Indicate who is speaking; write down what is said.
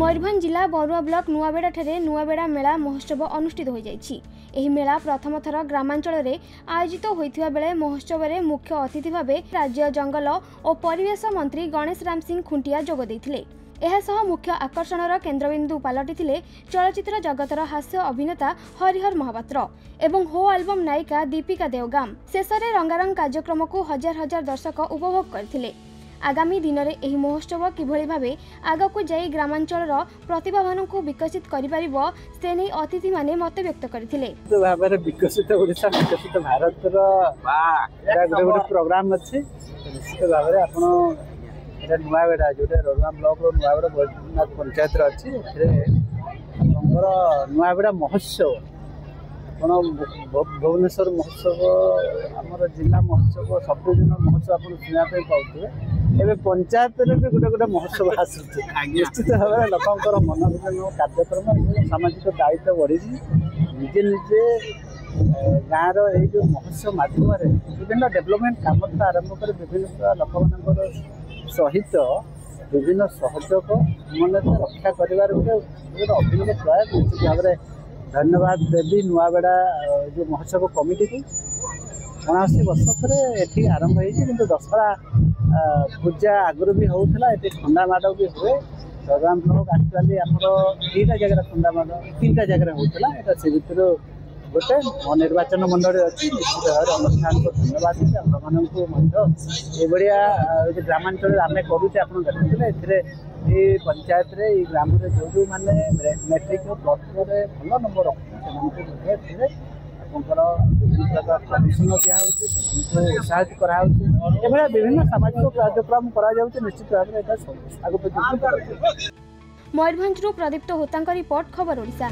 Speaker 1: मयूरभंज जिला बरुआ ब्लॉक नुआबेड़ा ठारे नुआबेड़ा मेला महोत्सव अनुष्ठित हो जाइछि। एही मेला प्रथम थर ग्रामांचल रे आयोजित होइथिबा बेले महोत्सव रे मुख्य अतिथि भाबे राज्य जंगल और परिवेश मंत्री गणेश राम सिंह खुंटिया जोग दैथिले। एहासह मुख्य आकर्षणर केन्द्रबिंदु पलटिथिले चलचित्र जगतर हास्य अभिनेता हरिहर महापात्र एवं हो एल्बम नायिका दीपिका देवगाम। शेषरे रंगारंग कार्यक्रम को हजार हजार दर्शक उपभोग करथिले। आगामी दिन में यह महोत्सव किभली भावे आगकू जाई ग्रामांचल प्रतिभावान को विकसित करिपारिबो से नहीं अतिथि माने मत व्यक्त करथिले।
Speaker 2: भाबरे विकसित ओडिशा विकसित भारत रो प्रोग्राम अछि। निश्चित भाबरे आपण एटा नुआबेड़ा जोटे रोडवा ब्लॉक रो नुआबेड़ा बजनाथ पंचायत रो अछि। एथरे हमर नुआबेड़ा महोत्सव आपण भुवनेश्वर महोत्सव आमर जिला महोत्सव सब दिन महोत्सव आपण सुना पे पाउथे। एबे पंचायत रे भी गोटे गोटे महोत्सव आसुचे। निश्चित भाव लोकंकर मनोरंजन कार्यक्रम सामाजिक दायित्व बढ़ी निजे निजे गाँव रो जो महोत्सव माध्यम विभिन्न डेवलपमेंट काम आरंभ कर विभिन्न लोक सहित विभिन्न सहयोग मन रक्षा कर अभिनव प्रयास। निश्चित भाव में धन्यवाद देवी नुआबेड़ा जो महोत्सव कमिटी को 79 वर्ष पर ये आरंभ हो दशहरा पूजा आगुरी भी होता ये खंडा माड़ भी हुए। प्रोग्राम ब्लॉक एक्चुअली आमर 2टा जगह खंडा माड़ 3टा जगह होता से भर गोटे निर्वाचन मंडल अच्छी। निश्चित भाव में अनुष्ठान को धन्यवाद देते ये ग्रामांचल आम करुचे आप देखते ये पंचायत रे ग्राम जो जो मैंने मैट्रिक प्लस टू भल नंबर रखते प्रदर्शन दिखाई उत्साहित कराया विभिन्न सामाजिक कार्यक्रम करा। निश्चित भाव में मयूरभंज प्रदीप्त होता रिपोर्ट खबर ओडिशा।